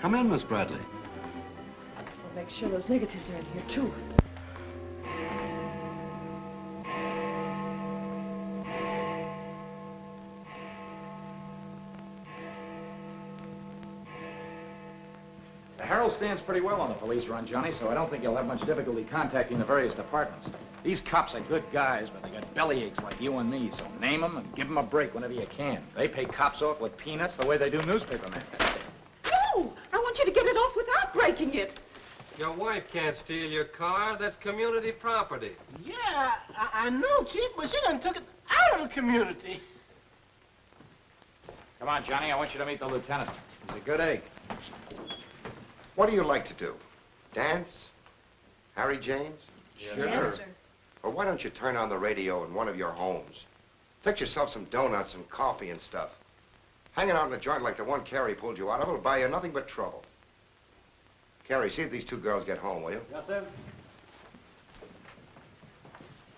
Come in, Miss Bradley. We'll make sure those negatives are in here, too. The Herald stands pretty well on the police run, Johnny, so I don't think you'll have much difficulty contacting the various departments. These cops are good guys, but they got bellyaches like you and me, so name them and give them a break whenever you can. They pay cops off with peanuts the way they do newspapermen. No! I want you to get it off without breaking it. Your wife can't steal your car. That's community property. Yeah, I know, Chief, but she done took it out of the community. Come on, Johnny, I want you to meet the lieutenant. He's a good egg. What do you like to do? Dance? Harry James? Sure. Yes, sir. Or why don't you turn on the radio in one of your homes? Fix yourself some donuts and coffee and stuff. Hanging out in a joint like the one Carrie pulled you out of will buy you nothing but trouble. Carrie, see if these two girls get home, will you? Yes, sir.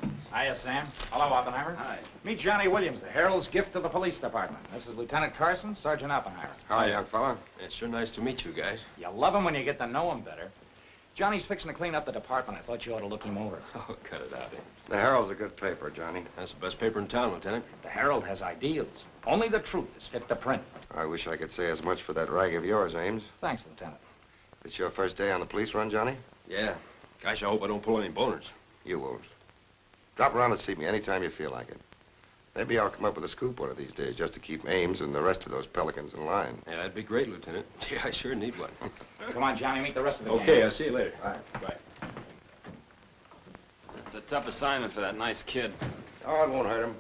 Hiya, Sam. Hello, Oppenheimer. Hi. Meet Johnny Williams, the Herald's gift to the police department. This is Lieutenant Carson, Sergeant Oppenheimer. Hi, young fella. It's sure nice to meet you guys. You love him when you get to know him better. Johnny's fixing to clean up the department. I thought you ought to look him over. Oh, cut it out, eh? The Herald's a good paper, Johnny. That's the best paper in town, Lieutenant. The Herald has ideals. Only the truth is fit to print. I wish I could say as much for that rag of yours, Ames. Thanks, Lieutenant. It's your first day on the police run, Johnny? Yeah. Gosh, I hope I don't pull any boners. You won't. Drop around and see me anytime you feel like it. Maybe I'll come up with a scoop one of these days just to keep Ames and the rest of those pelicans in line. Yeah, that'd be great, Lieutenant. Gee, I sure need one. Come on, Johnny, meet the rest of the gang. Okay, I'll see you later. All right. Bye. It's a tough assignment for that nice kid. Oh, it won't hurt him.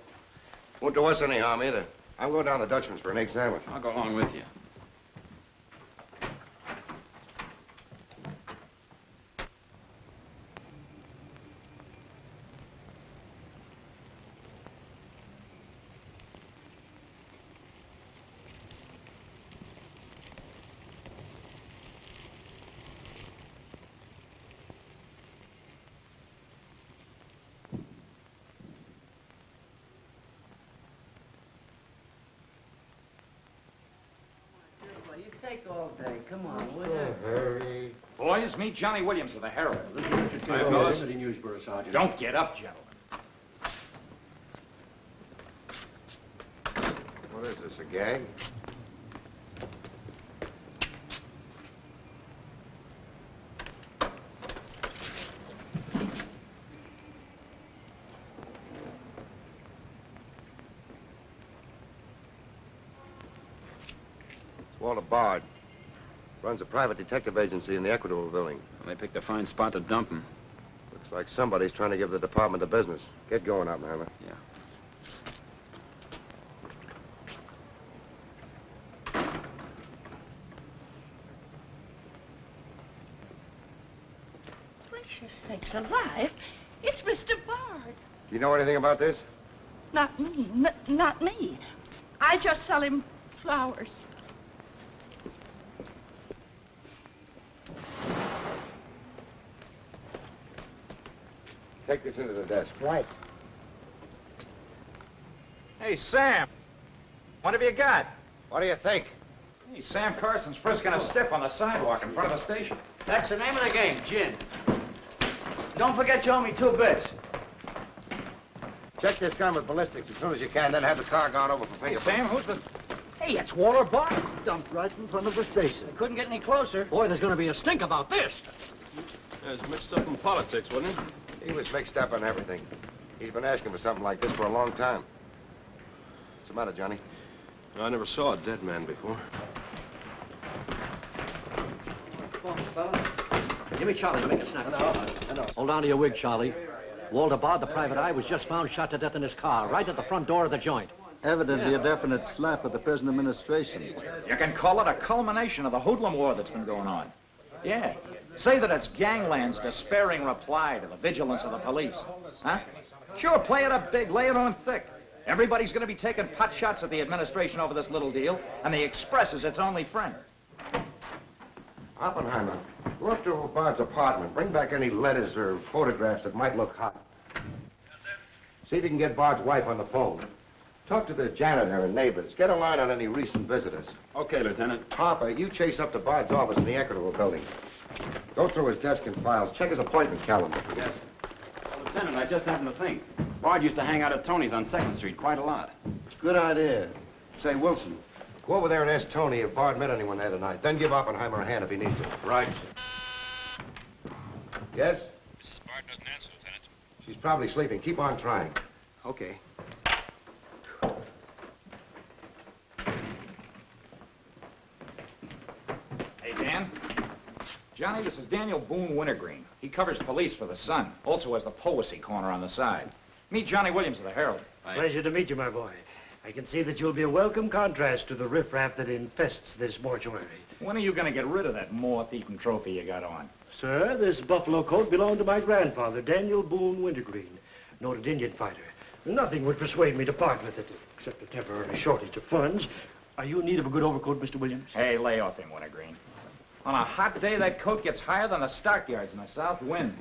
Won't do us any harm either. I'm going down to the Dutchman's for an egg sandwich. I'll go along with you. You take all day. Come on, will you? Hurry. Boys, meet Johnny Williams of the Herald. Hi, fellas. Newsboro, Sergeant. Don't get up, gentlemen. What is this, a gag? Walter Bard. Runs a private detective agency in the Equitable building. They picked a fine spot to dump him. Looks like somebody's trying to give the department the business. Get going, Oppenheimer. Yeah. Gracious sakes alive. It's Mr. Bard. Do you know anything about this? Not me. Not me. I just sell him flowers. Take this into the desk. Right. Hey, Sam. What have you got? What do you think? Hey, Sam Carson's frisking a stiff on the sidewalk in front of the station. That's the name of the game, gin. Don't forget you owe me 2 bits. Check this gun with ballistics as soon as you can, then have the car gone over for Hey, fingerprints. Sam, who's the... Hey, it's Walter Bard. Dumped right in front of the station. I couldn't get any closer. Boy, there's going to be a stink about this. There's mixed up in politics, wasn't he? He was mixed up on everything. He's been asking for something like this for a long time. What's the matter, Johnny? I never saw a dead man before. Give me Charlie to make a snap. Hold on to your wig, Charlie. Walter Bard, the private eye, was just found shot to death in his car, right at the front door of the joint. Evidently a definite slap at the present administration. You can call it a culmination of the hoodlum war that's been going on. Yeah. Say that it's gangland's despairing reply to the vigilance of the police. Huh? Sure, play it up big, lay it on thick. Everybody's going to be taking pot shots at the administration over this little deal, and the Express is its only friend. Oppenheimer, go up to Bard's apartment. Bring back any letters or photographs that might look hot. See if you can get Bard's wife on the phone. Talk to the janitor and neighbors. Get a line on any recent visitors. Okay, Lieutenant. Harper, you chase up to Bard's office in the Equitable building. Go through his desk and files. Check his appointment calendar. Yes. Well, Lieutenant, I just happened to think. Bard used to hang out at Tony's on 2nd Street quite a lot. Good idea. Say, Wilson, go over there and ask Tony if Bard met anyone there tonight. Then give Oppenheimer a hand if he needs it. Right. Yes? Mrs. Bard doesn't answer, Lieutenant. She's probably sleeping. Keep on trying. Okay. Hey, Dan. Johnny, this is Daniel Boone Wintergreen. He covers police for the Sun. Also has the Poesy Corner on the side. Meet Johnny Williams of the Herald. Pleasure to meet you, my boy. I can see that you'll be a welcome contrast to the riffraff that infests this mortuary. When are you going to get rid of that moth-eaten trophy you got on? Sir, this buffalo coat belonged to my grandfather, Daniel Boone Wintergreen, noted Indian fighter. Nothing would persuade me to part with it, except a temporary shortage of funds. Are you in need of a good overcoat, Mr. Williams? Hey, lay off him, Wintergreen. On a hot day, that coat gets higher than the stockyards in a south wind.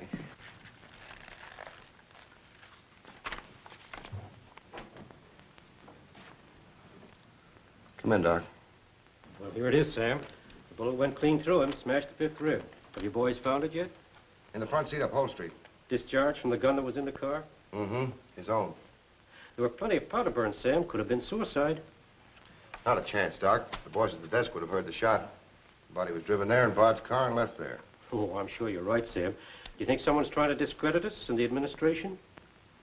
Come in, Doc. Well, here it is, Sam. The bullet went clean through him, smashed the 5th rib. Have you boys found it yet? In the front seat upholstery. Discharged from the gun that was in the car? Mm-hmm. His own. There were plenty of powder burns, Sam. Could have been suicide. Not a chance, Doc. The boys at the desk would have heard the shot. The body was driven there in Bard's car and left there. Oh, I'm sure you're right, Sam. Do you think someone's trying to discredit us in the administration?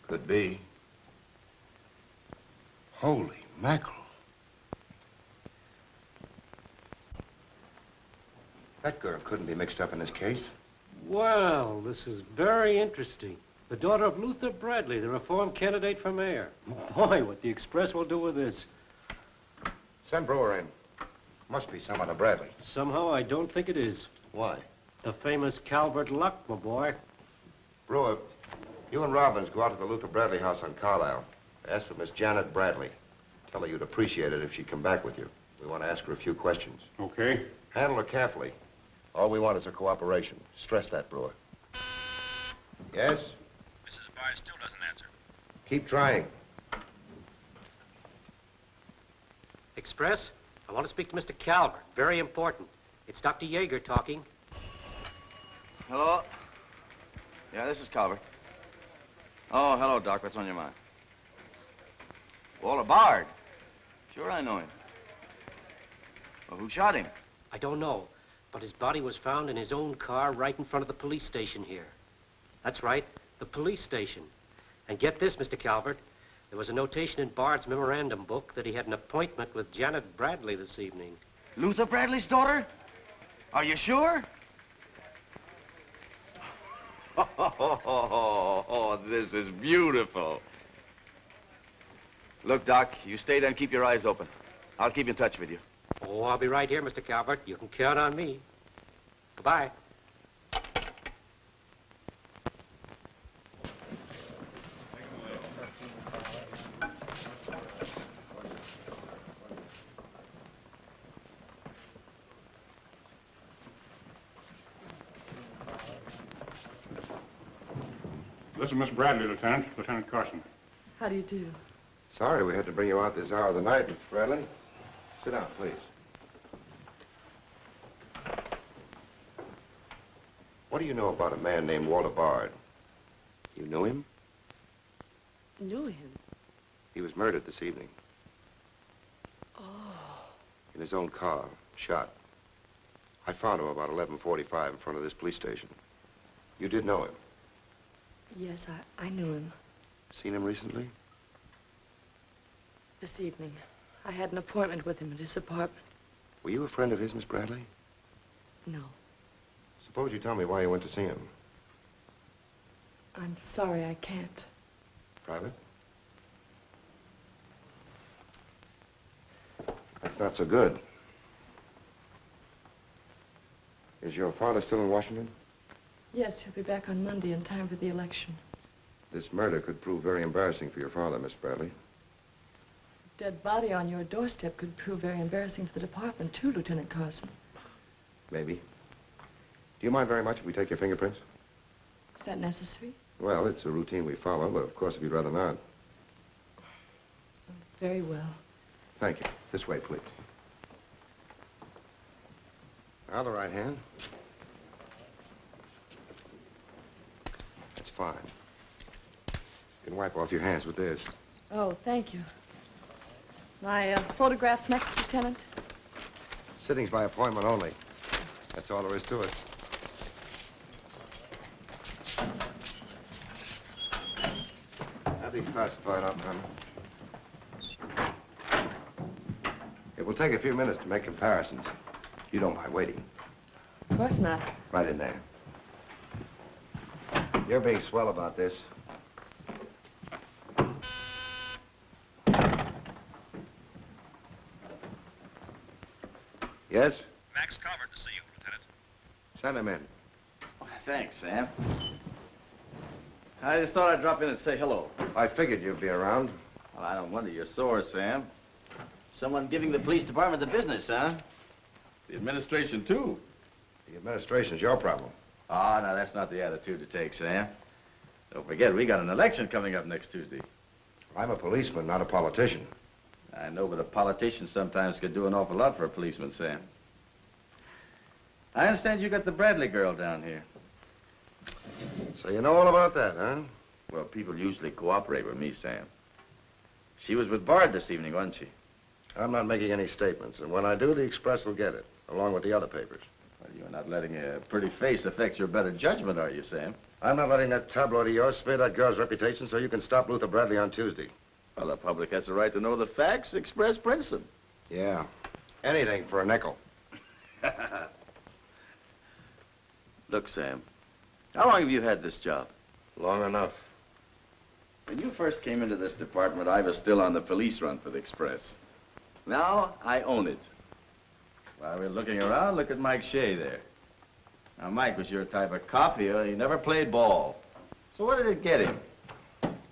Could be. Holy mackerel. That girl couldn't be mixed up in this case. Well, this is very interesting. The daughter of Luther Bradley, the reform candidate for mayor. Boy, what the Express will do with this. Send Brewer in. Must be some other Bradley. Somehow, I don't think it is. Why? The famous Calvert Luck, my boy. Brewer, you and Robbins go out to the Luther Bradley house on Carlisle. Ask for Miss Janet Bradley. Tell her you'd appreciate it if she'd come back with you. We want to ask her a few questions. Okay. Handle her carefully. All we want is her cooperation. Stress that, Brewer. Yes? Mrs. Bard still doesn't answer. Keep trying. Express? I want to speak to Mr. Calvert. Very important. It's Dr. Yeager talking. Hello? Yeah, this is Calvert. Oh, hello, Doc. What's on your mind? Walter Bard. Sure, I know him. Well, who shot him? I don't know, but his body was found in his own car right in front of the police station here. That's right, the police station. And get this, Mr. Calvert. There was a notation in Bard's memorandum book that he had an appointment with Janet Bradley this evening. Luther Bradley's daughter? Are you sure? Oh, this is beautiful. Look, Doc, you stay there and keep your eyes open. I'll keep in touch with you. Oh, I'll be right here, Mr. Calvert. You can count on me. Goodbye. This is Miss Bradley, Lieutenant. Lieutenant Carson. How do you do? Sorry we had to bring you out this hour of the night, Miss Bradley. Sit down, please. What do you know about a man named Walter Bard? You knew him? Knew him? He was murdered this evening. Oh. In his own car, shot. I found him about 11:45 in front of this police station. You did know him? Yes, I knew him. Seen him recently? This evening. I had an appointment with him at his apartment. Were you a friend of his, Miss Bradley? No. Suppose you tell me why you went to see him. I'm sorry, I can't. Private? That's not so good. Is your father still in Washington? Yes, he'll be back on Monday in time for the election. This murder could prove very embarrassing for your father, Miss Bradley. Dead body on your doorstep could prove very embarrassing for the department, too, Lieutenant Carson. Maybe. Do you mind very much if we take your fingerprints? Is that necessary? Well, it's a routine we follow, but of course, if you'd rather not. Very well. Thank you. This way, please. Now the right hand. That's fine. You can wipe off your hands with this. Oh, thank you. My photograph next, Lieutenant? Sittings by appointment only. That's all there is to it. That'll be classified up, Hammer. It will take a few minutes to make comparisons. You don't mind waiting. Of course not. Right in there. You're being swell about this. Yes? Max Calvert to see you, Lieutenant. Send him in. Thanks, Sam. I just thought I'd drop in and say hello. I figured you'd be around. Well, I don't wonder you're sore, Sam. Someone giving the police department the business, huh? The administration, too. The administration's your problem. Ah, now, that's not the attitude to take, Sam. Don't forget, we got an election coming up next Tuesday. I'm a policeman, not a politician. I know, but a politician sometimes could do an awful lot for a policeman, Sam. I understand you got the Bradley girl down here. So you know all about that, huh? Well, people usually cooperate with me, Sam. She was with Bard this evening, wasn't she? I'm not making any statements, and when I do, the Express will get it, along with the other papers. Well, you're not letting a pretty face affect your better judgment, are you, Sam? I'm not letting that tabloid of yours smear that girl's reputation so you can stop Luther Bradley on Tuesday. Well, the public has the right to know the facts. Express prints them. Yeah. Anything for a nickel. Look, Sam, how long have you had this job? Long enough. When you first came into this department, I was still on the police run for the Express. Now, I own it. While we're looking around, look at Mike Shea there. Now, Mike was your type of cop here. He never played ball. So what did it get him?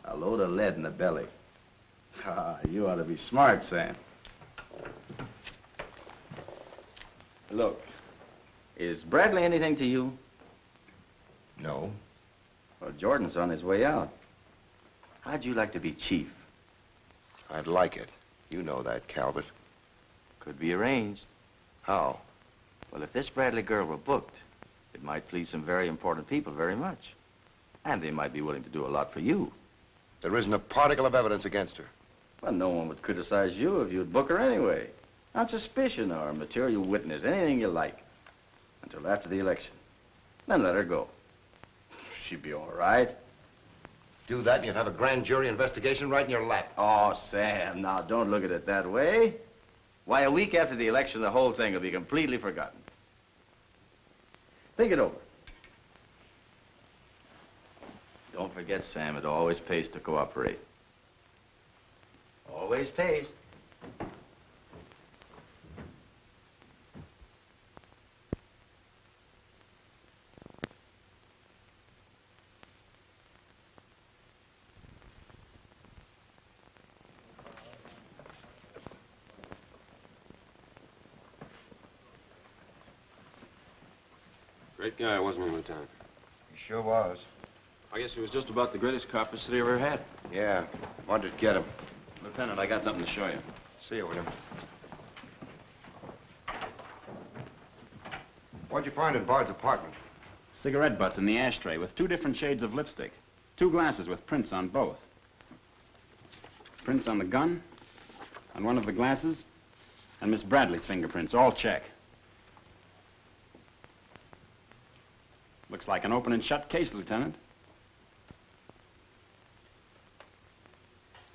A load of lead in the belly. Ah, you ought to be smart, Sam. Look, is Bradley anything to you? No. Well, Jordan's on his way out. How'd you like to be chief? I'd like it. You know that, Calvert. Could be arranged. How? Well, if this Bradley girl were booked, it might please some very important people very much. And they might be willing to do a lot for you. There isn't a particle of evidence against her. Well, no one would criticize you if you'd book her anyway. On suspicion or material witness, anything you like. Until after the election. Then let her go. She'd be all right. Do that and you'd have a grand jury investigation right in your lap. Oh, Sam, now don't look at it that way. Why, a week after the election, the whole thing will be completely forgotten. Think it over. Don't forget, Sam, it always pays to cooperate. Always pays. Great guy, wasn't he, Lieutenant? He sure was. I guess he was just about the greatest cop the city ever had. Yeah. Wanted to get him. Lieutenant, I got something to show you. See you, William. What'd you find in Bard's apartment? Cigarette butts in the ashtray with 2 different shades of lipstick. 2 glasses with prints on both. Prints on the gun, on one of the glasses, and Miss Bradley's fingerprints, all check. Looks like an open and shut case, Lieutenant.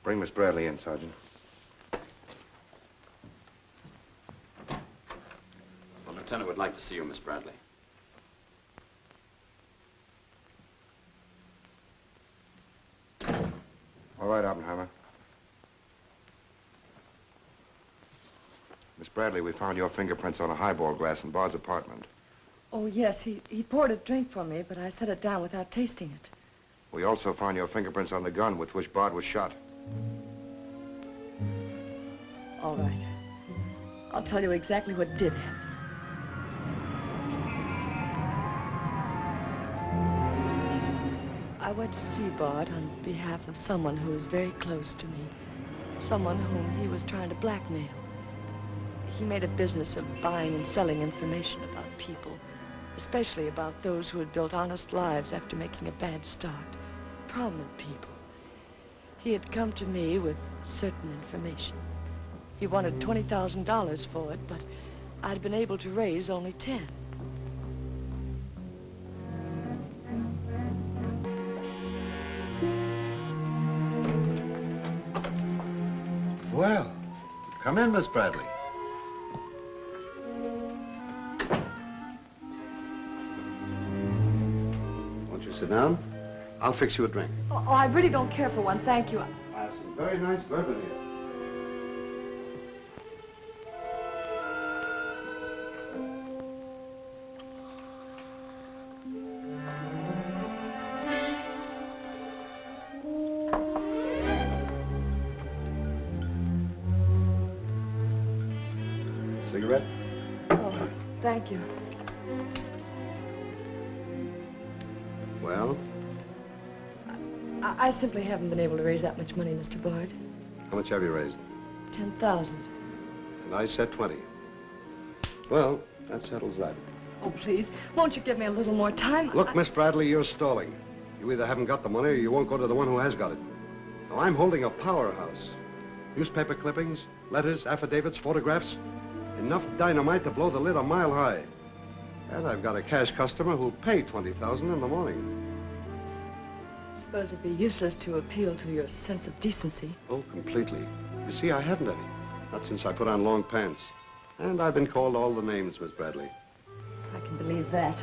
Bring Miss Bradley in, Sergeant. The Lieutenant would like to see you, Miss Bradley. All right, Oppenheimer. Miss Bradley, we found your fingerprints on a highball glass in Bard's apartment. Oh, yes, he poured a drink for me, but I set it down without tasting it. We also found your fingerprints on the gun with which Bard was shot. All right. I'll tell you exactly what did happen. I went to see Bard on behalf of someone who is very close to me. someone whom he was trying to blackmail. He made a business of buying and selling information about people, especially about those who had built honest lives after making a bad start. Prominent people. He had come to me with certain information. He wanted $20,000 for it, but I'd been able to raise only 10. Well, come in, Miss Bradley. Won't you sit down? I'll fix you a drink. Oh, I really don't care for one, thank you. I have some very nice bourbon here. Cigarette? Oh, thank you. Well, I simply haven't been able to raise that much money, Mr. Bard. how much have you raised? 10,000. And I said 20. Well, that settles that. Oh, please, won't you give me a little more time? Look, Miss Bradley, you're stalling. You either haven't got the money or you won't go to the one who has got it. Now, I'm holding a powerhouse. Newspaper clippings, letters, affidavits, photographs. Enough dynamite to blow the lid a mile high. And I've got a cash customer who'll pay $20,000 in the morning. I suppose it'd be useless to appeal to your sense of decency. Oh, completely. You see, I haven't any. Not since I put on long pants. And I've been called all the names, Miss Bradley. I can believe that.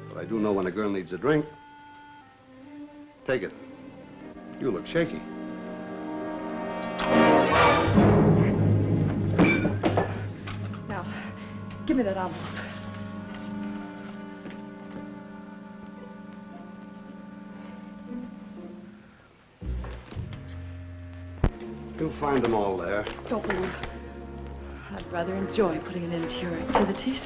But I do know when a girl needs a drink. Take it. You look shaky. Now, give me that envelope. You'll find them all there. Don't move. I'd rather enjoy putting an end to your activities.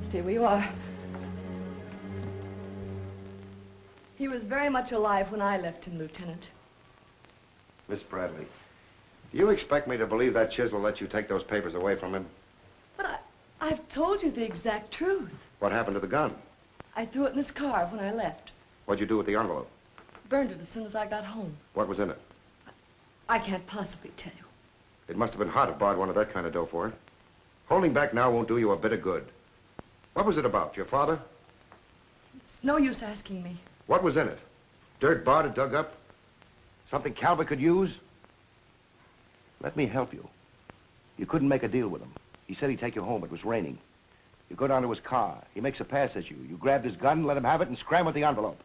Stay where you are. He was very much alive when I left him, Lieutenant. Miss Bradley, do you expect me to believe that Chisel let you take those papers away from him? But I've told you the exact truth. What happened to the gun? I threw it in his car when I left. What'd you do with the envelope? Burned it as soon as I got home. What was in it? I can't possibly tell you. It must have been hot if Bard wanted that kind of dough for it. Holding back now won't do you a bit of good. What was it about? Your father? It's no use asking me. What was in it? Dirt Bard had dug up? Something Calvert could use? Let me help you. You couldn't make a deal with him. He said he'd take you home. It was raining. You go down to his car. He makes a pass at you. You grabbed his gun, let him have it, and scram with the envelope.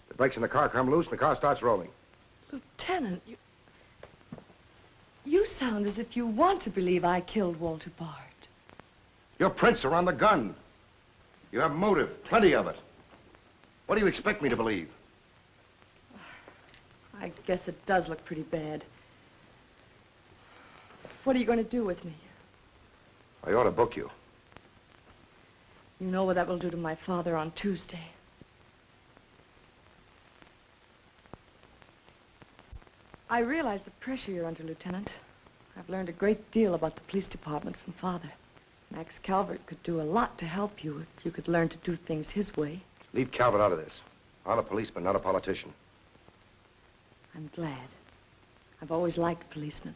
The brakes in the car come loose, and the car starts rolling. Lieutenant, you sound as if you want to believe I killed Walter Bard. Your prints are on the gun. You have motive, plenty of it. What do you expect me to believe? I guess it does look pretty bad. What are you going to do with me? I ought to book you. You know what that will do to my father on Tuesday. I realize the pressure you're under, Lieutenant. I've learned a great deal about the police department from Father. Max Calvert could do a lot to help you if you could learn to do things his way. Leave Calvert out of this. I'm a policeman, not a politician. I'm glad. I've always liked policemen.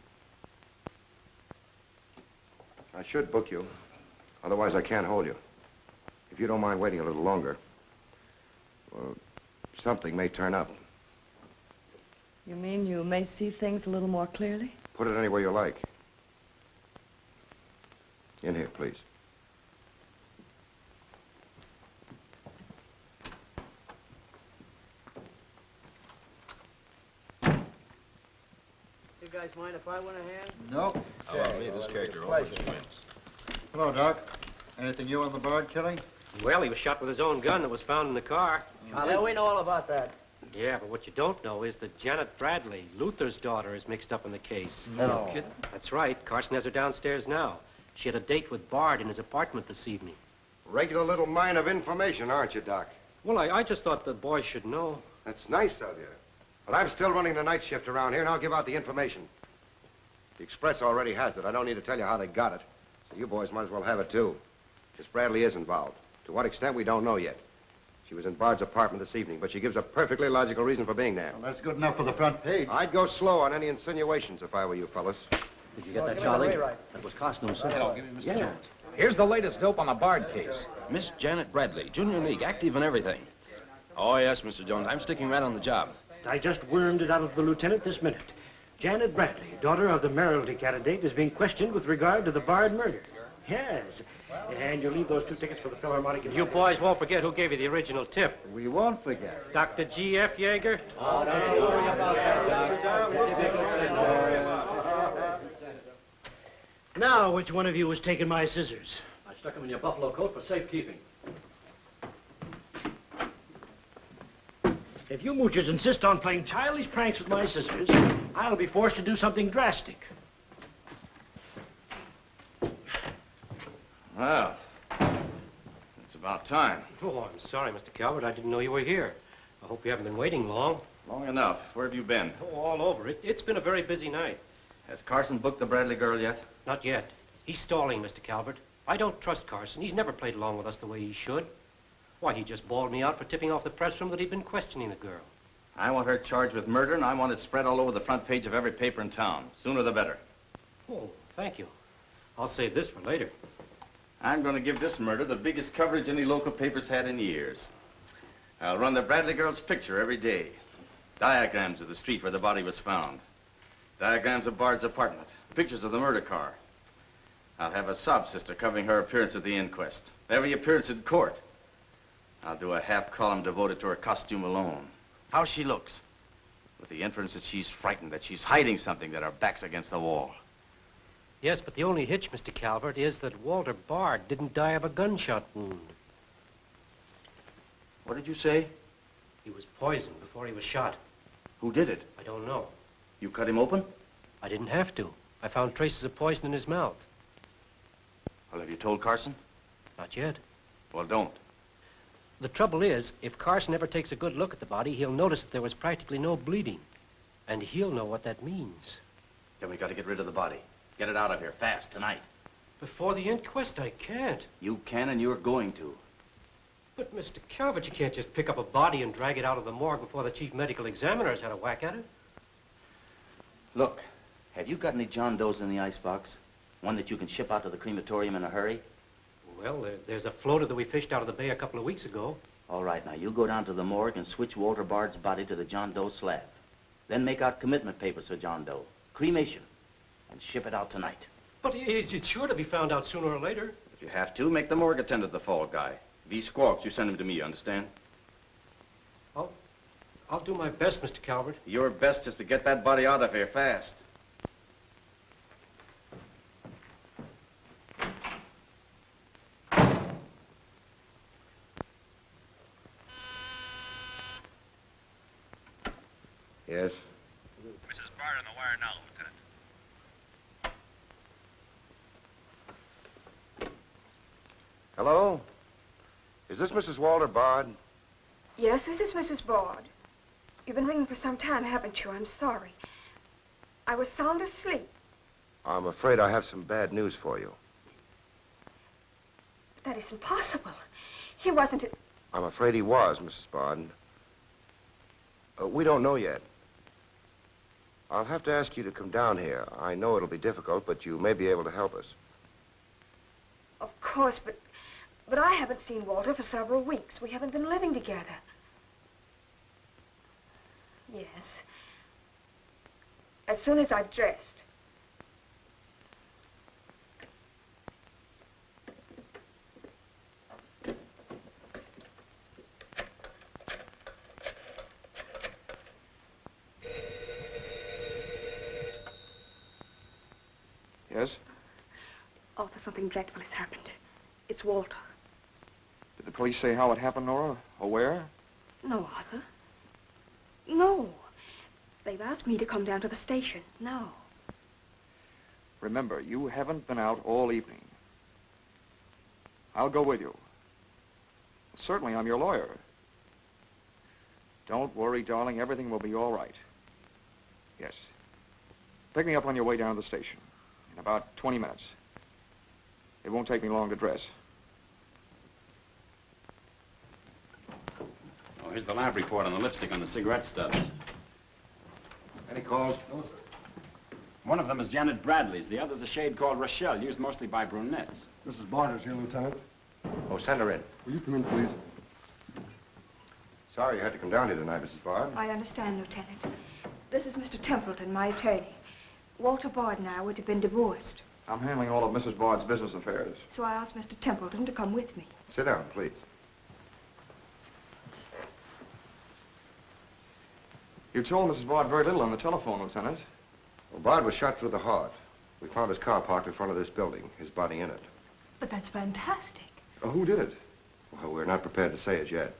I should book you. Otherwise, I can't hold you. If you don't mind waiting a little longer, well, something may turn up. You mean you may see things a little more clearly? Put it anywhere you like. In here, please. You guys mind if I went ahead? No. I'll leave this character always wins. Hello, Doc. Anything new on the Bard killing? Well, he was shot with his own gun that was found in the car. Yeah, we know all about that. Yeah, but what you don't know is that Janet Bradley, Luther's daughter, is mixed up in the case. No. Kidding? That's right. Carson has her downstairs now. She had a date with Bard in his apartment this evening. Regular little mine of information, aren't you, Doc? Well, I just thought the boys should know. That's nice of you. But I'm still running the night shift around here, and I'll give out the information. The Express already has it. I don't need to tell you how they got it. So you boys might as well have it, too. Miss Bradley is involved. To what extent, we don't know yet. She was in Bard's apartment this evening, but she gives a perfectly logical reason for being there. Well, that's good enough for the front page. I'd go slow on any insinuations if I were you fellas. Did you get that, Charlie? That was Carson himself. Hello, give me Mr. Yeah. Jones. Here's the latest dope on the Bard case. Miss Janet Bradley, Junior League, active and everything. Oh, yes, Mr. Jones. I'm sticking right on the job. I just wormed it out of the lieutenant this minute. Janet Bradley, daughter of the mayoralty candidate, is being questioned with regard to the Bard murder. Yes. And you'll leave those 2 tickets for the Philharmonic. You boys won't forget who gave you the original tip. We won't forget. Dr. G.F. Yeager? Oh, don't worry about that, Doc. Now, which one of you was taking my scissors? I stuck them in your buffalo coat for safekeeping. If you moochers insist on playing childish pranks with my scissors, I'll be forced to do something drastic. Well, it's about time. Oh, I'm sorry, Mr. Calvert. I didn't know you were here. I hope you haven't been waiting long. Long enough. Where have you been? Oh, all over. It's been a very busy night. Has Carson booked the Bradley girl yet? Not yet. He's stalling, Mr. Calvert. I don't trust Carson. He's never played along with us the way he should. Why, he just bawled me out for tipping off the press room that he'd been questioning the girl. I want her charged with murder, and I want it spread all over the front page of every paper in town. Sooner the better. Oh, thank you. I'll save this for later. I'm going to give this murder the biggest coverage any local paper's had in years. I'll run the Bradley girl's picture every day. Diagrams of the street where the body was found. Diagrams of Bard's apartment. Pictures of the murder car. I'll have a sob sister covering her appearance at the inquest. Every appearance in court. I'll do a half column devoted to her costume alone. How she looks. With the inference that she's frightened, that she's hiding something, that her back's against the wall. Yes, but the only hitch, Mr. Calvert, is that Walter Bard didn't die of a gunshot wound. What did you say? He was poisoned before he was shot. Who did it? I don't know. You cut him open? I didn't have to. I found traces of poison in his mouth. Well, have you told Carson? Not yet. Well, don't. The trouble is, if Carson ever takes a good look at the body, he'll notice that there was practically no bleeding. And he'll know what that means. Then we got to get rid of the body. Get it out of here, fast, tonight. Before the inquest, I can't. You can, and you're going to. But, Mr. Calvert, you can't just pick up a body and drag it out of the morgue before the chief medical examiner's had a whack at it. Look, have you got any John Does in the icebox? One that you can ship out to the crematorium in a hurry? Well, there's a floater that we fished out of the bay a couple of weeks ago. All right, now you go down to the morgue and switch Walter Bard's body to the John Doe slab. Then make out commitment papers for John Doe. Cremation. And ship it out tonight. But it's sure to be found out sooner or later. If you have to, make the morgue attendant the fall guy. If he squawks, you send him to me, you understand? I'll do my best, Mr. Calvert. Your best is to get that body out of here fast. Yes? Mrs. Bard on the wire now, Lieutenant. Hello? Is this Mrs. Walter Bard? Yes, this is Mrs. Bard. You've been ringing for some time, haven't you? I'm sorry. I was sound asleep. I'm afraid I have some bad news for you. That isn't possible. He wasn't... I'm afraid he was, Mrs. Bard. We don't know yet. I'll have to ask you to come down here. I know it'll be difficult, but you may be able to help us. Of course, but I haven't seen Walter for several weeks. We haven't been living together. Yes. As soon as I've dressed. Yes? Arthur, something dreadful has happened. It's Walter. Did the police say how it happened, Nora? Or where? No, Arthur. No. They've asked me to come down to the station. No. Remember, you haven't been out all evening. I'll go with you. Certainly, I'm your lawyer. Don't worry, darling. Everything will be all right. Yes. Pick me up on your way down to the station. In about 20 minutes. It won't take me long to dress. Oh, here's the lab report on the lipstick on the cigarette stubs. Any calls? No, sir. One of them is Janet Bradley's. The other's a shade called Rochelle, used mostly by brunettes. Mrs. Barter's here, Lieutenant. Oh, send her in. Will you come in, please? Sorry you had to come down here tonight, Mrs. Bard. I understand, Lieutenant. This is Mr. Templeton, my attorney. Walter Bard and I would have been divorced, I'm handling all of Mrs. Bard's business affairs. so I asked Mr. Templeton to come with me. Sit down, please. You told Mrs. Bard very little on the telephone, Lieutenant. Well, Bard was shot through the heart. We found his car parked in front of this building, his body in it. But that's fantastic. Who did it? Well, we're not prepared to say it yet.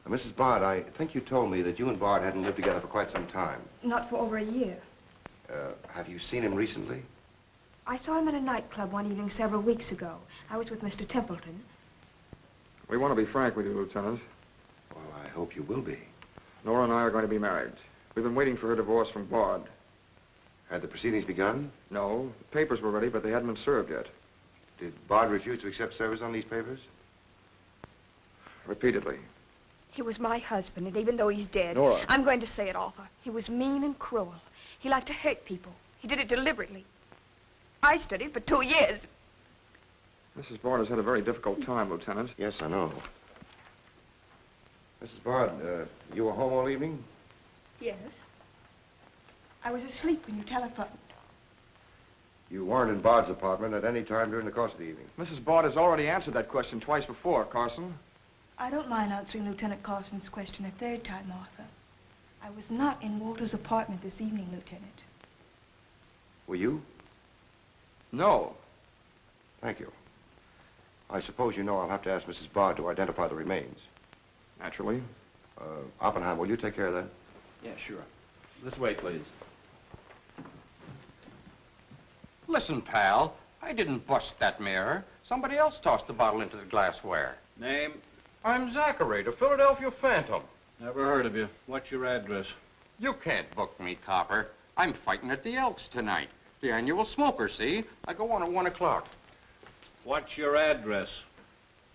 Mrs. Bard, I think you told me that you and Bard hadn't lived together for quite some time. Not for over a year. Have you seen him recently? I saw him in a nightclub one evening several weeks ago. I was with Mr. Templeton. We want to be frank with you, Lieutenant. Well, I hope you will be. Nora and I are going to be married. We've been waiting for her divorce from Bard. Had the proceedings begun? No. The papers were ready, but they hadn't been served yet. Did Bard refuse to accept service on these papers? Repeatedly. He was my husband, and even though he's dead, Nora. I'm going to say it, Arthur. He was mean and cruel. He liked to hurt people. He did it deliberately. I studied for 2 years. Mrs. Bard has had a very difficult time, Lieutenant. Yes, I know. Mrs. Bard, you were home all evening? Yes. I was asleep when you telephoned. You weren't in Bard's apartment at any time during the course of the evening? Mrs. Bard has already answered that question twice before, Carson. I don't mind answering Lieutenant Carson's question a third time, Arthur. I was not in Walter's apartment this evening, Lieutenant. Were you? No. Thank you. I suppose you know I'll have to ask Mrs. Bard to identify the remains. Naturally. Oppenheim, will you take care of that? Yeah, sure. This way, please. Listen, pal, I didn't bust that mirror. Somebody else tossed the bottle into the glassware. Name? I'm Zachary, the Philadelphia Phantom. Never heard of you. What's your address? You can't book me, copper. I'm fighting at the Elks tonight. The annual smoker, see? I go on at 1 o'clock. What's your address?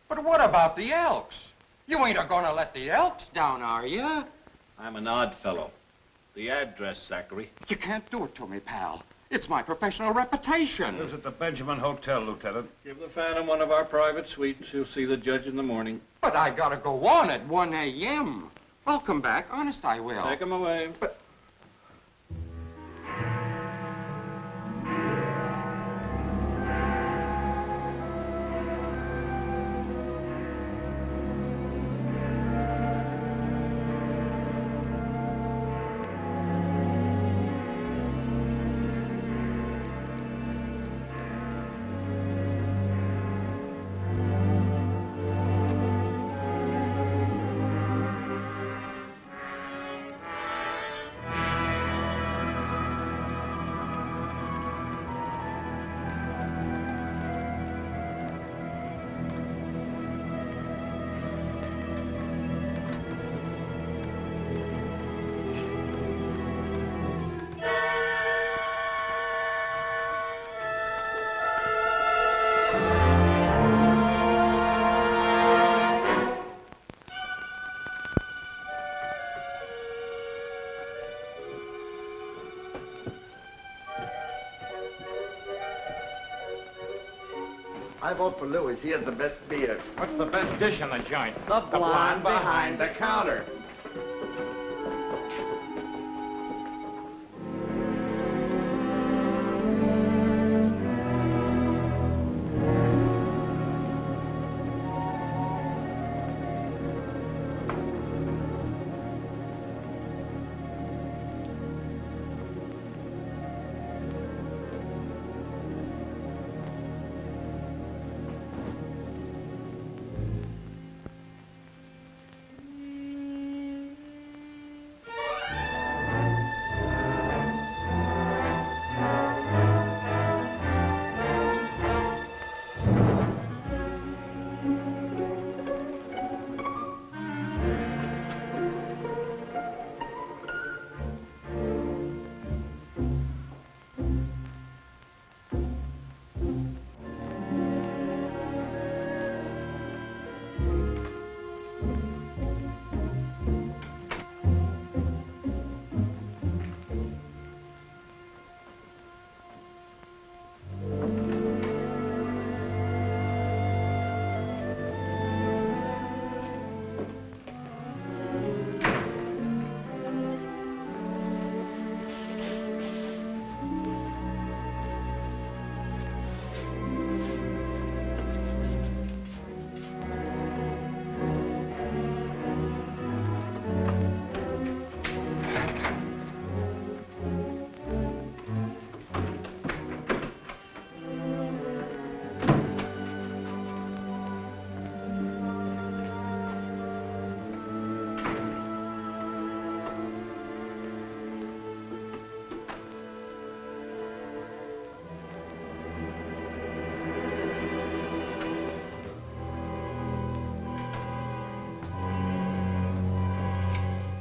But what about the Elks? You ain't a-gonna let the Elks down, are you? I'm an odd fellow. The address, Zachary. You can't do it to me, pal. It's my professional reputation. Lives at the Benjamin Hotel, Lieutenant. Give the Phantom one of our private suites. He'll see the judge in the morning. But I gotta go on at 1 a.m. I'll come back. Honest, I will. Take him away. But... I vote for Louis. He has the best beer. What's the best dish in the joint? The blonde behind the counter.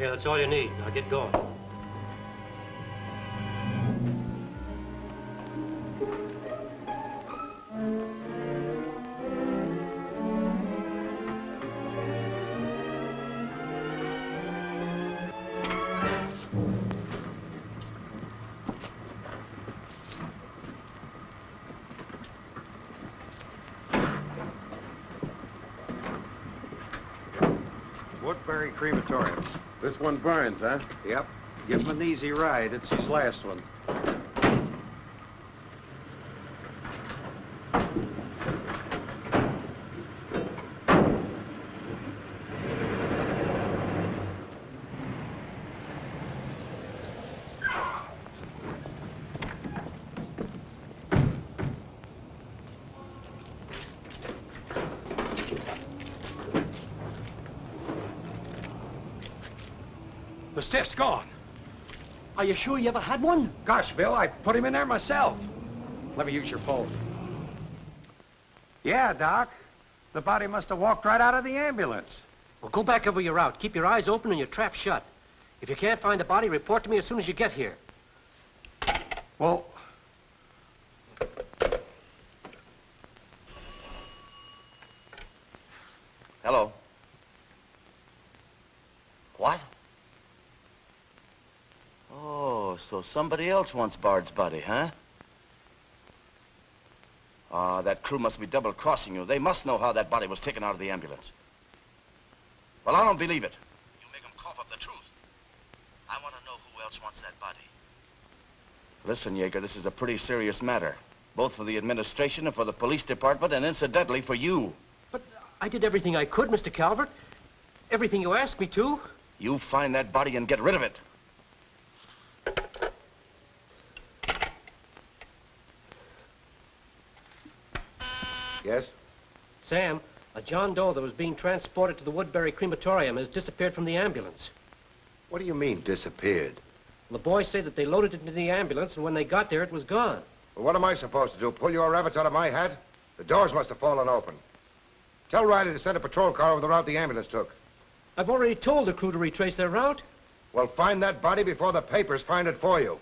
Okay, that's all you need. Now get going. Woodbury Crematorium. This one burns, huh? Yep. Give him an easy ride. It's his last one. The stiff's gone. Are you sure you ever had one? Gosh, Bill, I put him in there myself. Let me use your phone. Yeah, Doc. The body must have walked right out of the ambulance. Well, go back over your route. Keep your eyes open and your trap shut. If you can't find the body, report to me as soon as you get here. Well... Hello. What? Oh, so somebody else wants Bard's body, huh? Ah, that crew must be double-crossing you. They must know how that body was taken out of the ambulance. Well, I don't believe it. You make them cough up the truth. I want to know who else wants that body. Listen, Yeager, this is a pretty serious matter. Both for the administration and for the police department, and incidentally for you. But I did everything I could, Mr. Calvert. Everything you asked me to. You find that body and get rid of it. Yes? Sam, a John Doe that was being transported to the Woodbury Crematorium has disappeared from the ambulance. What do you mean, disappeared? The boys say that they loaded it into the ambulance, and when they got there, it was gone. Well, what am I supposed to do? Pull your rabbits out of my hat? The doors must have fallen open. Tell Riley to send a patrol car over the route the ambulance took. I've already told the crew to retrace their route. Well, find that body before the papers find it for you.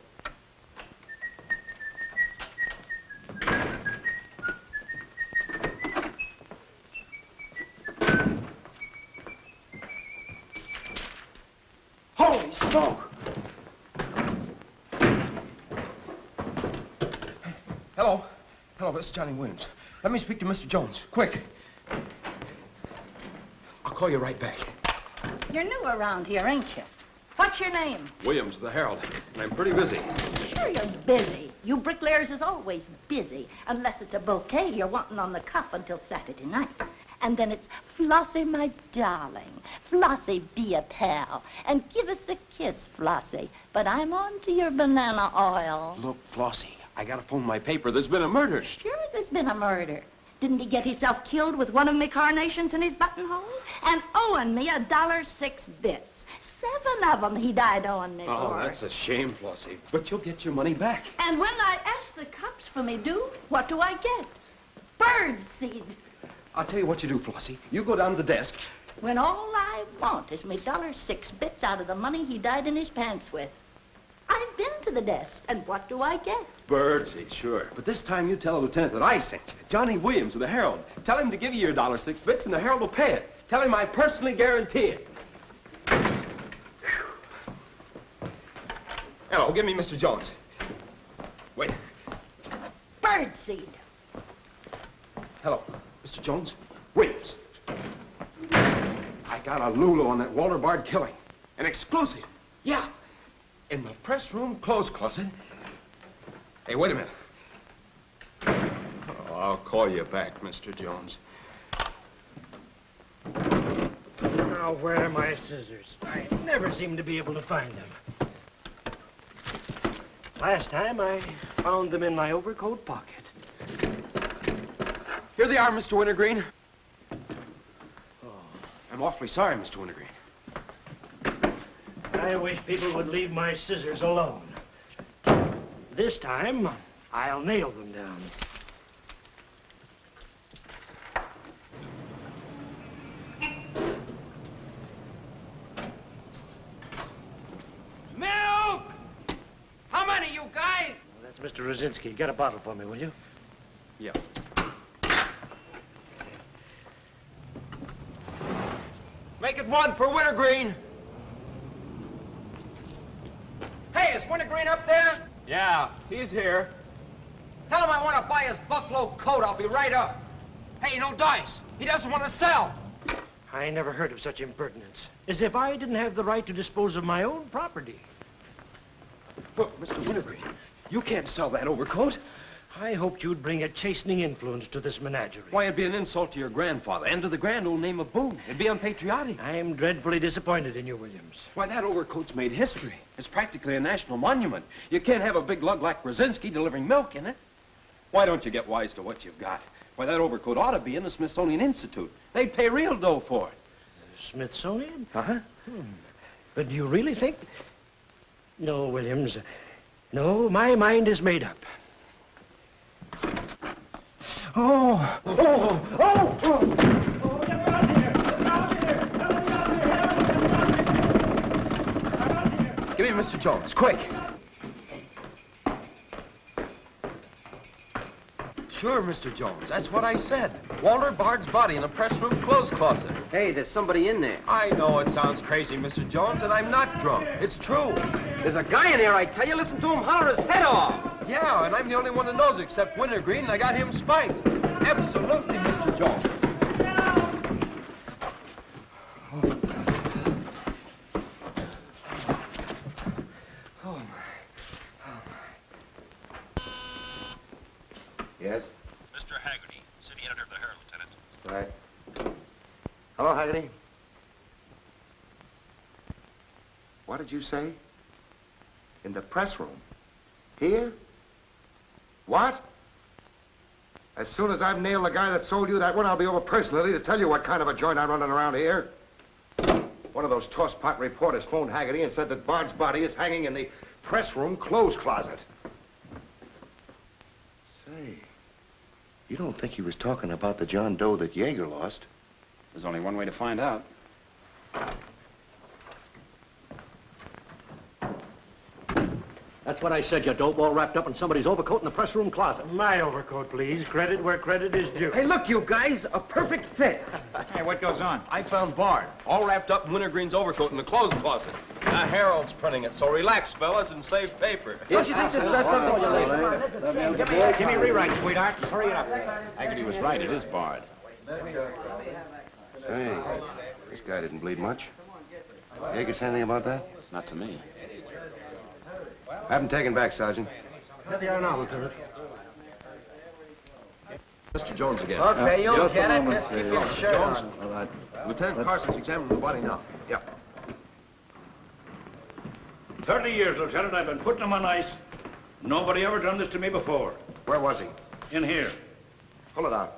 Holy smoke! Hello. Hello, this is Johnny Williams. Let me speak to Mr. Jones. Quick. I'll call you right back. You're new around here, ain't you? What's your name? Williams, the Herald. And I'm pretty busy. Sure you're busy. You bricklayers is always busy, unless it's a bouquet you're wanting on the cuff until Saturday night. And then it's, Flossie, my darling, Flossie, be a pal, and give us a kiss, Flossie. But I'm on to your banana oil. Look, Flossie, I gotta phone my paper. There's been a murder. Sure there's been a murder. Didn't he get himself killed with one of me carnations in his buttonhole? And owing me $1.06 bits. 7 of them he died owing me Oh, for. that's a shame, Flossie. But you'll get your money back. And when I ask the cops for me due, what do I get? Bird seed. I'll tell you what you do, Flossie. You go down to the desk. When all I want is me $1.06 bits out of the money he died in his pants with. I've been to the desk, and what do I get? Birdseed, sure. But this time you tell the lieutenant that I sent you. Johnny Williams of the Herald. Tell him to give you your $1.06 bits, and the Herald will pay it. Tell him I personally guarantee it. Hello, give me Mr. Jones. Wait. Birdseed. Hello, Mr. Jones. Williams. I got a Lulu on that Walter Bard killing. An exclusive. Yeah. In the press room clothes closet. Hey, wait a minute. Oh, I'll call you back, Mr. Jones. Now, where are my scissors? I never seem to be able to find them. Last time, I found them in my overcoat pocket. Here they are, Mr. Wintergreen. Oh, I'm awfully sorry, Mr. Wintergreen. I wish people would leave my scissors alone. This time, I'll nail them down. Mr. Rosinski, get a bottle for me, will you? Yeah. Make it one for Wintergreen. Hey, is Wintergreen up there? Yeah, he's here. Tell him I want to buy his buffalo coat. I'll be right up. Hey, no dice. He doesn't want to sell. I never heard of such impertinence. As if I didn't have the right to dispose of my own property. Look, Mr. Wintergreen, you can't sell that overcoat. I hoped you'd bring a chastening influence to this menagerie. Why, it'd be an insult to your grandfather and to the grand old name of Boone. It'd be unpatriotic. I'm dreadfully disappointed in you, Williams. Why, that overcoat's made history. It's practically a national monument. You can't have a big lug like Brzezinski delivering milk in it. Why don't you get wise to what you've got? Why, that overcoat ought to be in the Smithsonian Institute. They'd pay real dough for it. Smithsonian? Uh-huh. But do you really think... No, Williams. No, my mind is made up. Oh! Oh! Oh! Oh! Get out of here! Get out of here! Give me Mr. Jones, quick. Sure, Mr. Jones. That's what I said. Walter Bard's body in a press room clothes closet. Hey, there's somebody in there. I know it sounds crazy, Mr. Jones, and I'm not drunk. It's true. There's a guy in here, I tell you. Listen to him holler his head off. Yeah, and I'm the only one that knows except Wintergreen, and I got him spiked. Absolutely, Mr. Jones. Yes? Mr. Haggerty, city editor of the Herald, Lieutenant. Right. Hello, Haggerty. What did you say? In the press room? Here? What? As soon as I've nailed the guy that sold you that one, I'll be over personally to tell you what kind of a joint I'm running around here. One of those tosspot reporters phoned Haggerty and said that Bard's body is hanging in the press room clothes closet. Say, you don't think he was talking about the John Doe that Yeager lost? There's only one way to find out. That's what I said, you dope, all wrapped up in somebody's overcoat in the press room closet. My overcoat, please. Credit where credit is due. Hey, look, you guys, a perfect fit. Hey, what goes on? I found Bard, all wrapped up in Wintergreen's overcoat in the clothes closet. The Herald's printing it, so relax, fellas, and save paper. Don't you think this dress up on you, lady? Give me a rewrite, sweetheart. Hurry it up. Haggerty was right. It is Bard. Say, this guy didn't bleed much. Yeager say anything about that? Not to me. Have him taken back, Sergeant. Here they are now, Lieutenant. Mr. Jones again. Okay, you'll get it. Just keep your shirt Jones. on. All right. Lieutenant Carson's examining the body now. Yeah. 30 years, Lieutenant, I've been putting him on ice. Nobody ever done this to me before. Where was he? In here. Pull it out.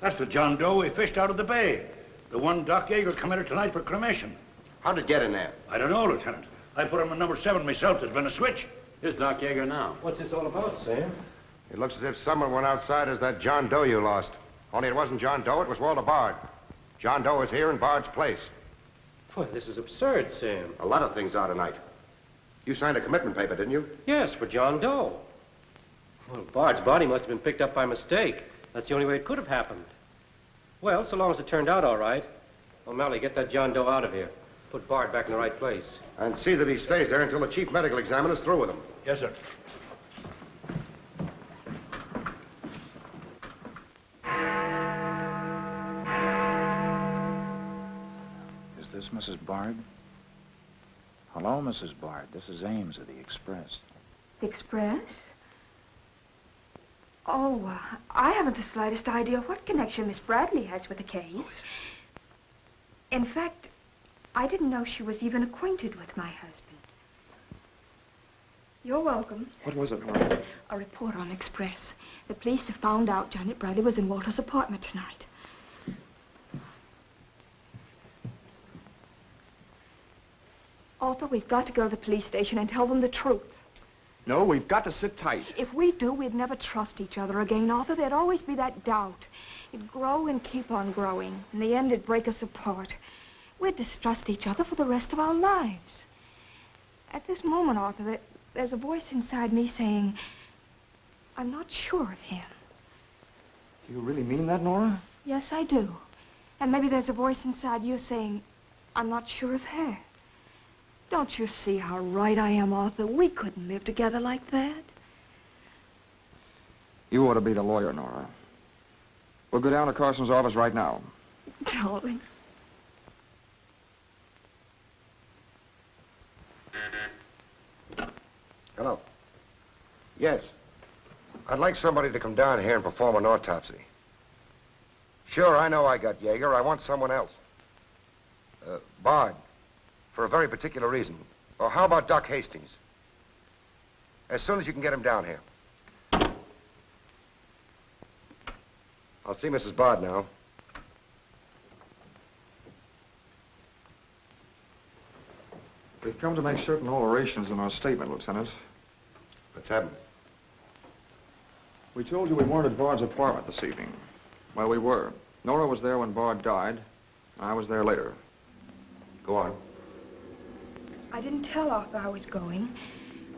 That's the John Doe we fished out of the bay. The one Doc Yeager committed tonight for cremation. How'd it get in there? I don't know, Lieutenant. I put him in number 7 myself. There's been a switch. Here's Doc Yeager now. What's this all about, Sam? It looks as if someone went outside as that John Doe you lost. Only it wasn't John Doe, it was Walter Bard. John Doe is here in Bard's place. Boy, this is absurd, Sam. A lot of things are tonight. You signed a commitment paper, didn't you? Yes, for John Doe. Well, Bard's body must have been picked up by mistake. That's the only way it could have happened. Well, so long as it turned out all right. O'Malley, get that John Doe out of here. Put Bard back in the right place. And see that he stays there until the chief medical examiner's through with him. Yes, sir. Is this Mrs. Bard? Hello, Mrs. Bard. This is Ames of the Express. The Express? Oh, I haven't the slightest idea what connection Miss Bradley has with the case. In fact, I didn't know she was even acquainted with my husband. You're welcome. What was it, Martha? A report on Express. The police have found out Janet Bradley was in Walter's apartment tonight. Arthur, we've got to go to the police station and tell them the truth. No, we've got to sit tight. If we do, we'd never trust each other again, Arthur. There'd always be that doubt. It'd grow and keep on growing. In the end, it'd break us apart. We'd distrust each other for the rest of our lives. At this moment, Arthur, there's a voice inside me saying, I'm not sure of him. Do you really mean that, Nora? Yes, I do. And maybe there's a voice inside you saying, I'm not sure of her. Don't you see how right I am, Arthur? We couldn't live together like that. You ought to be the lawyer, Nora. We'll go down to Carson's office right now. Darling. Hello. Yes. I'd like somebody to come down here and perform an autopsy. Sure, I know I got Yeager. I want someone else. Bard. For a very particular reason. Or how about Doc Hastings? As soon as you can get him down here. I'll see Mrs. Bard now. We've come to make certain alterations in our statement, Lieutenant. What's happened? We told you we weren't at Bard's apartment this evening. Well, we were. Nora was there when Bard died. I was there later. Go on. I didn't tell Arthur I was going,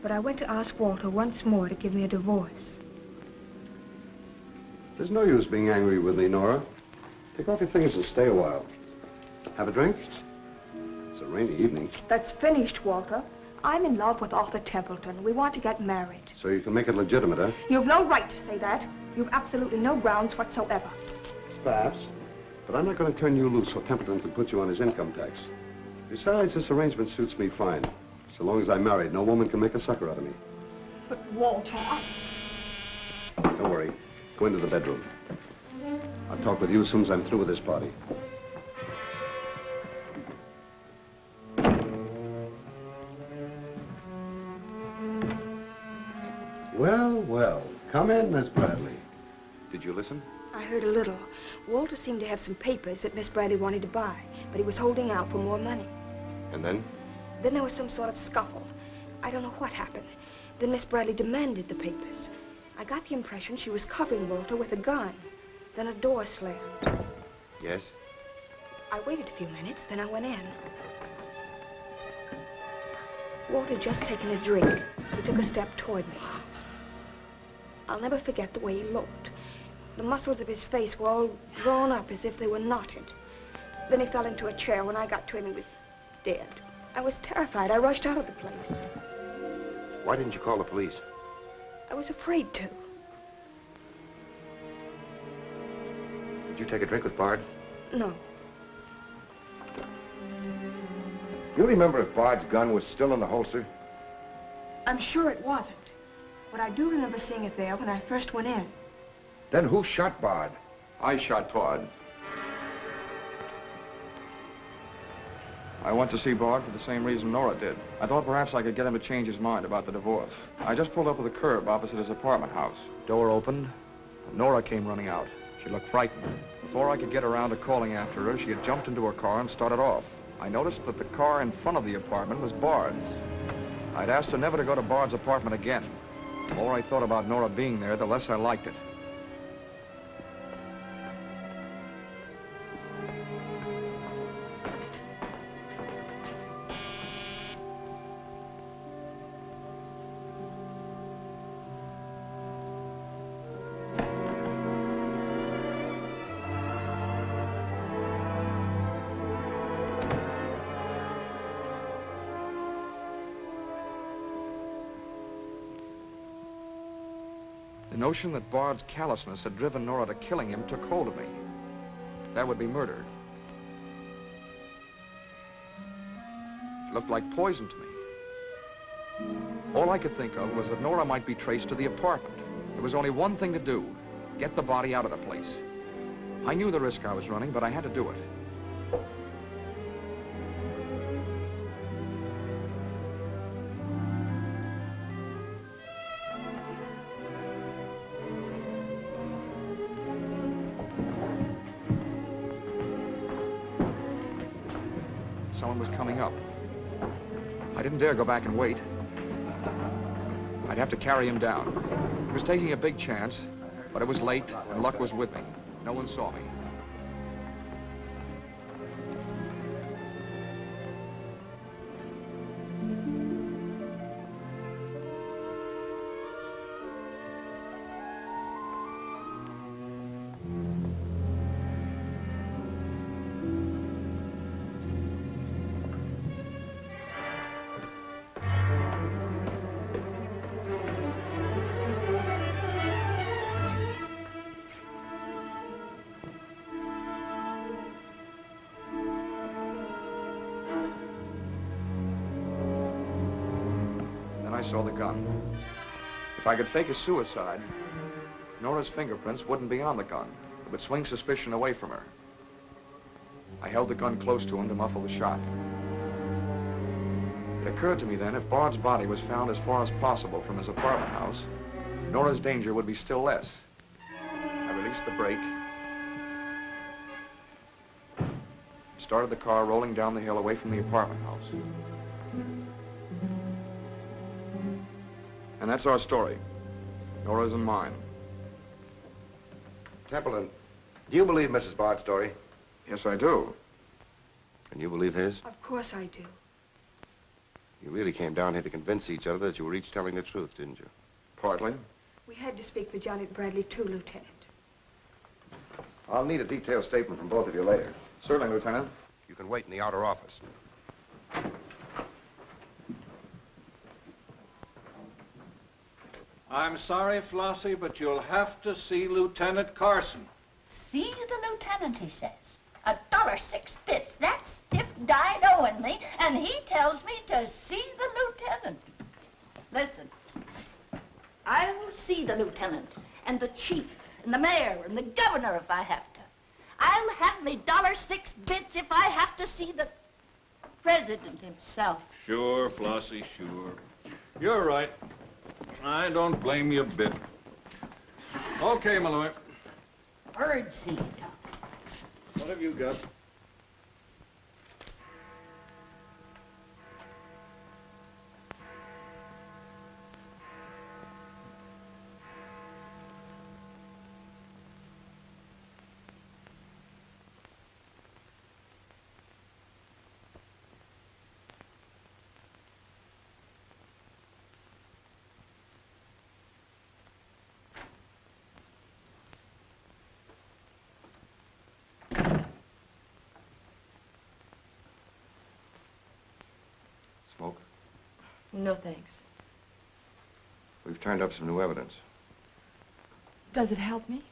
but I went to ask Walter once more to give me a divorce. There's no use being angry with me, Nora. Take off your things and stay a while. Have a drink? It's a rainy evening. That's finished, Walter. I'm in love with Arthur Templeton. We want to get married. So you can make it legitimate, huh? You've no right to say that. You've absolutely no grounds whatsoever. Perhaps. But I'm not going to turn you loose so Templeton can put you on his income tax. Besides, this arrangement suits me fine. So long as I'm married, no woman can make a sucker out of me. But, Walter, Don't worry. Go into the bedroom. I'll talk with you as soon as I'm through with this party. Well, well. Come in, Miss Bradley. Did you listen? I heard a little. Walter seemed to have some papers that Miss Bradley wanted to buy, but he was holding out for more money. And then? Then there was some sort of scuffle. I don't know what happened. Then Miss Bradley demanded the papers. I got the impression she was covering Walter with a gun. Then a door slammed. Yes? I waited a few minutes, then I went in. Walter had just taken a drink. He took a step toward me. I'll never forget the way he looked. The muscles of his face were all drawn up as if they were knotted. Then he fell into a chair. When I got to him, he was dead. I was terrified. I rushed out of the place. Why didn't you call the police? I was afraid to. Did you take a drink with Bard? No. You remember if Bard's gun was still in the holster? I'm sure it wasn't. But I do remember seeing it there when I first went in. Then who shot Bard? I shot Bard. I went to see Bard for the same reason Nora did. I thought perhaps I could get him to change his mind about the divorce. I just pulled up at the curb opposite his apartment house. Door opened, and Nora came running out. She looked frightened. Before I could get around to calling after her, she had jumped into her car and started off. I noticed that the car in front of the apartment was Bard's. I'd asked her never to go to Bard's apartment again. The more I thought about Nora being there, the less I liked it. The notion that Bard's callousness had driven Nora to killing him took hold of me. That would be murder. It looked like poison to me. All I could think of was that Nora might be traced to the apartment. There was only one thing to do: get the body out of the place. I knew the risk I was running, but I had to do it. Someone was coming up. I didn't dare go back and wait. I'd have to carry him down. He was taking a big chance, but it was late, and luck was with me. No one saw me. saw the gun. If I could fake a suicide, Nora's fingerprints wouldn't be on the gun. It would swing suspicion away from her. I held the gun close to him to muffle the shot. It occurred to me then, if Bard's body was found as far as possible from his apartment house, Nora's danger would be still less. I released the brake, started the car rolling down the hill away from the apartment house. And that's our story. Nora's and mine. Templeton, do you believe Mrs. Bard's story? Yes, I do. And you believe his? Of course I do. You really came down here to convince each other that you were each telling the truth, didn't you? Partly. We had to speak for Janet Bradley, too, Lieutenant. I'll need a detailed statement from both of you later. Certainly, Lieutenant. You can wait in the outer office. I'm sorry, Flossie, but you'll have to see Lieutenant Carson. See the lieutenant, he says. $1.06. That's stiff died owing me, and he tells me to see the lieutenant. Listen, I will see the lieutenant, and the chief, and the mayor, and the governor if I have to. I'll have me $1.06 if I have to see the president himself. Sure, Flossie, sure. You're right. I don't blame you a bit. Okay, Malloy. Birdseed. What have you got? Smoke? No, thanks. We've turned up some new evidence. Does it help me?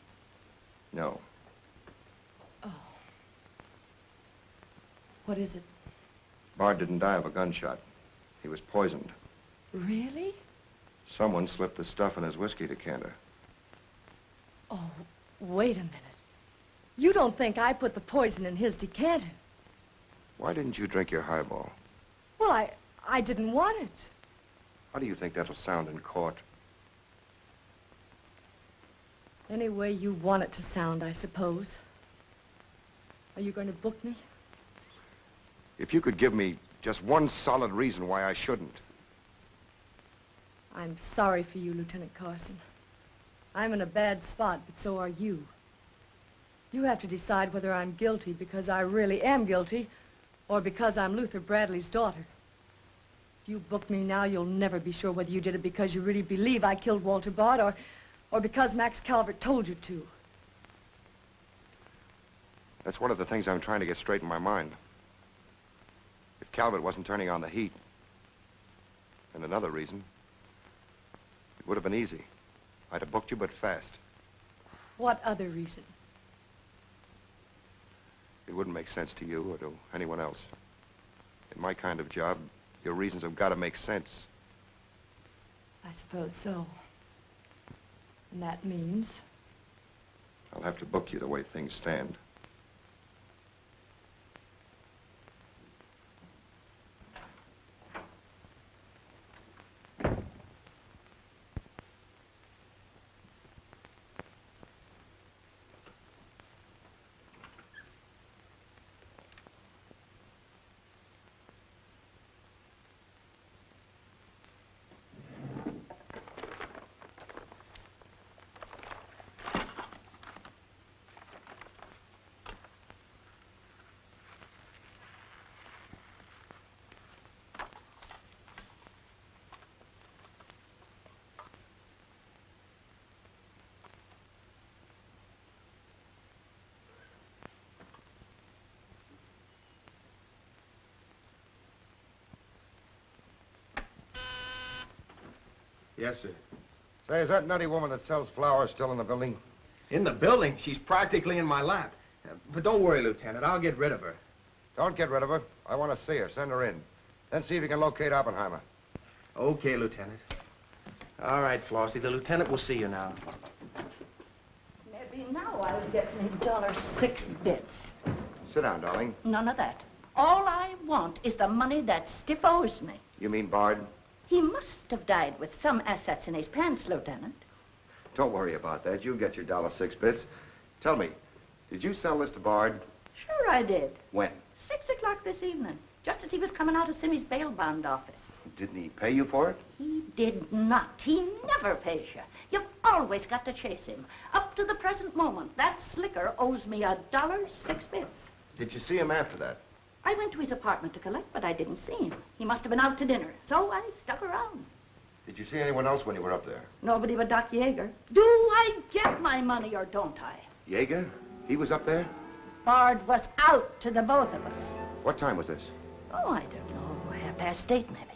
No. Oh. What is it? Bard didn't die of a gunshot. He was poisoned. Really? Someone slipped the stuff in his whiskey decanter. Oh, wait a minute. You don't think I put the poison in his decanter? Why didn't you drink your highball? Well, I didn't want it. How do you think that'll sound in court? Any way you want it to sound, I suppose. Are you going to book me? If you could give me just one solid reason why I shouldn't. I'm sorry for you, Lieutenant Carson. I'm in a bad spot, but so are you. You have to decide whether I'm guilty because I really am guilty or because I'm Luther Bradley's daughter. If you book me now, you'll never be sure whether you did it because you really believe I killed Walter Bard or because Max Calvert told you to. That's one of the things I'm trying to get straight in my mind. If Calvert wasn't turning on the heat, and another reason, it would have been easy. I'd have booked you, but fast. What other reason? It wouldn't make sense to you or to anyone else. In my kind of job, your reasons have got to make sense. I suppose so. And that means? I'll have to book you the way things stand. Yes, sir. Say, is that nutty woman that sells flowers still in the building? In the building? She's practically in my lap. But don't worry, Lieutenant. I'll get rid of her. Don't get rid of her. I want to see her. Send her in. Then see if you can locate Oppenheimer. Okay, Lieutenant. All right, Flossie. The lieutenant will see you now. Maybe now I'll get me $6. Sit down, darling. None of that. All I want is the money that Stiff owes me. You mean Bard? He must have died with some assets in his pants, Lieutenant. Don't worry about that. You'll get your $6. Tell me, did you sell this to Bard? Sure I did. When? 6 o'clock this evening, just as he was coming out of Simmy's bail bond office. Didn't he pay you for it? He did not. He never pays you. You've always got to chase him. Up to the present moment, that slicker owes me $1.06. Did you see him after that? I went to his apartment to collect, but I didn't see him. He must have been out to dinner, so I stuck around. Did you see anyone else when you were up there? Nobody but Doc Yeager. Do I get my money or don't I? Yeager? He was up there? Bard was out to the both of us. What time was this? Oh, I don't know. 8:30, maybe.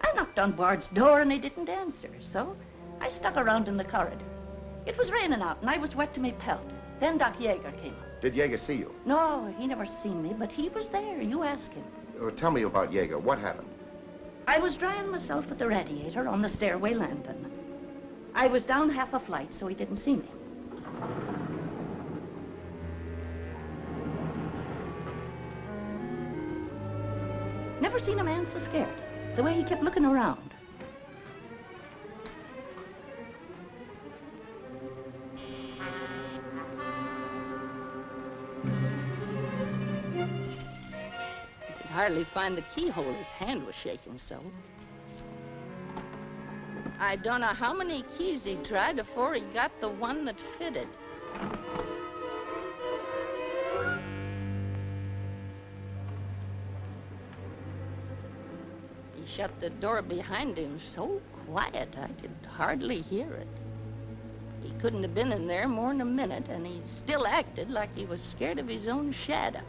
I knocked on Bard's door and he didn't answer, so I stuck around in the corridor. It was raining out and I was wet to me pelt. Then Doc Yeager came up. Did Yeager see you? No, he never seen me, but he was there. You ask him. Tell me about Yeager. What happened? I was drying myself at the radiator on the stairway landing. I was down half a flight, so he didn't see me. Never seen a man so scared. The way he kept looking around. Hardly find the keyhole. His hand was shaking so. I don't know how many keys he tried before he got the one that fitted. He shut the door behind him so quiet I could hardly hear it. He couldn't have been in there more than a minute, and he still acted like he was scared of his own shadow.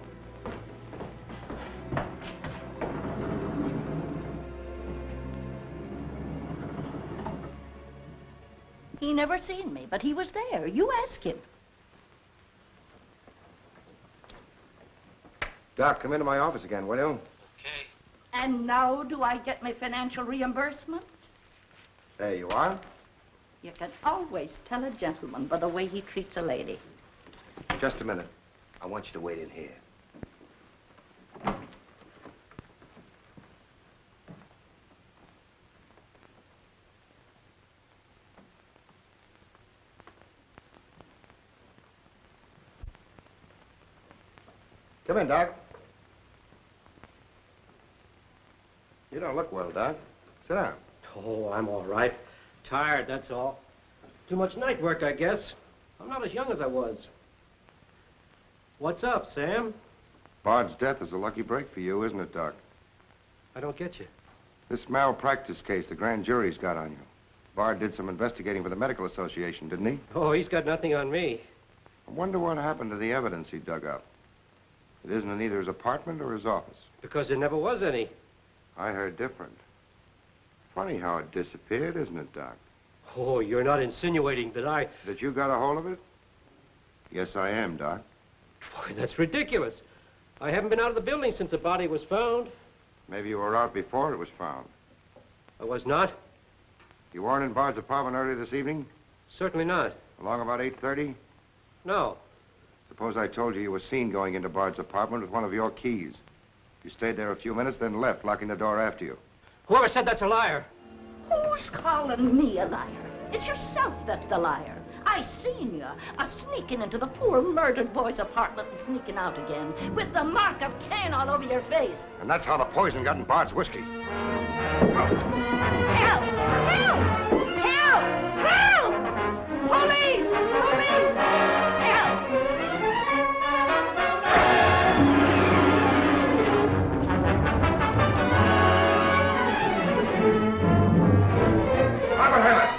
He never seen me, but he was there. You ask him. Doc, come into my office again, will you? And now do I get my financial reimbursement? There you are. You can always tell a gentleman by the way he treats a lady. Just a minute. I want you to wait in here. Come in, Doc. You don't look well, Doc. Sit down. Oh, I'm all right. Tired, that's all. Too much night work, I guess. I'm not as young as I was. What's up, Sam? Bard's death is a lucky break for you, isn't it, Doc? I don't get you. This malpractice case the grand jury's got on you. Bard did some investigating for the Medical Association, didn't he? Oh, he's got nothing on me. I wonder what happened to the evidence he dug up. It isn't in either his apartment or his office. Because there never was any. I heard different. Funny how it disappeared, isn't it, Doc? Oh, you're not insinuating that I... That you got a hold of it? Yes, I am, Doc. Boy, that's ridiculous. I haven't been out of the building since the body was found. Maybe you were out before it was found. I was not. You weren't in Bard's apartment early this evening? Certainly not. Along about 8:30? No. Suppose I told you you were seen going into Bard's apartment with one of your keys. You stayed there a few minutes, then left, locking the door after you. Whoever said that's a liar. Who's calling me a liar? It's yourself that's the liar. I seen you sneaking into the poor murdered boy's apartment and sneaking out again with the mark of Cain all over your face. And that's how the poison got in Bard's whiskey. Help! Help! Help! Help! Police! Police! Help! Oppenheimer!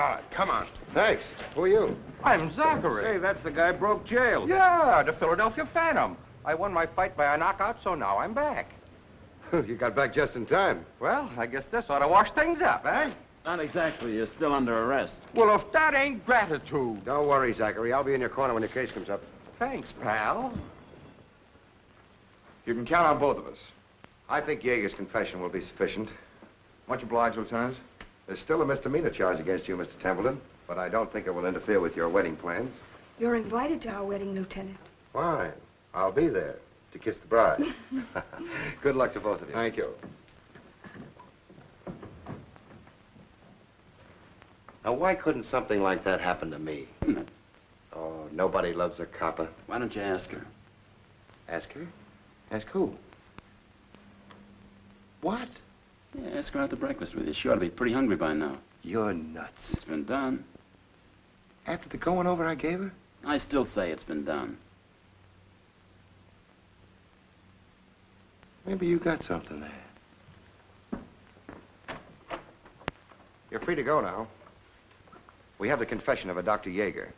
Bard. Come on. Thanks. Who are you? I'm Zachary. Hey, that's the guy broke jail. Yeah, the Philadelphia Phantom. I won my fight by a knockout, so now I'm back. You got back just in time. Well, I guess this ought to wash things up, eh? Not exactly. You're still under arrest. Well, if that ain't gratitude. Don't worry, Zachary. I'll be in your corner when your case comes up. Thanks, pal. You can count on both of us. I think Yeager's confession will be sufficient. Much obliged, Lieutenant. There's still a misdemeanor charge against you, Mr. Templeton, but I don't think it will interfere with your wedding plans. You're invited to our wedding, Lieutenant. Fine. I'll be there to kiss the bride. Good luck to both of you. Thank you. Now, why couldn't something like that happen to me? Oh, nobody loves a copper. Why don't you ask her? Ask her? Ask who? What? Yeah, ask her out to breakfast with you. She ought to be pretty hungry by now. You're nuts. It's been done. After the going over I gave her? I still say it's been done. Maybe you got something there. You're free to go now. We have the confession of a Dr. Yeager.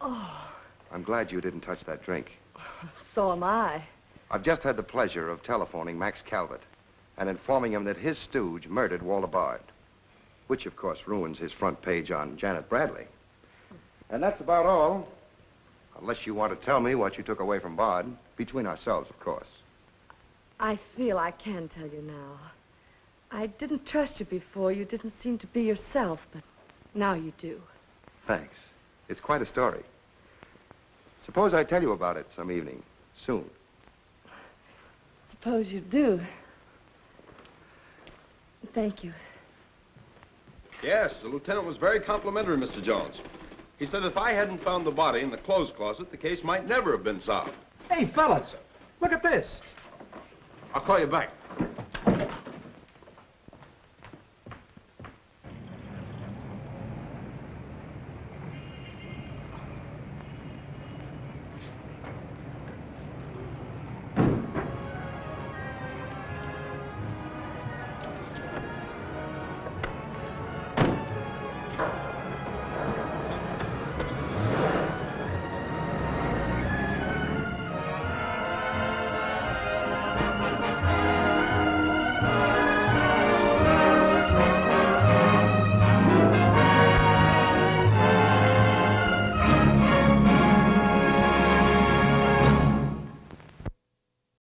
Oh, I'm glad you didn't touch that drink. so am I. I've just had the pleasure of telephoning Max Calvert and informing him that his stooge murdered Walter Bard, which, of course, ruins his front page on Janet Bradley. And that's about all. Unless you want to tell me what you took away from Bard, between ourselves, of course. I feel I can tell you now. I didn't trust you before. You didn't seem to be yourself, but now you do. Thanks. It's quite a story. Suppose I tell you about it some evening, soon. Suppose you do. Thank you. Yes, the lieutenant was very complimentary, Mr. Jones. He said if I hadn't found the body in the clothes closet, the case might never have been solved. Hey, fellas, look at this. I'll call you back.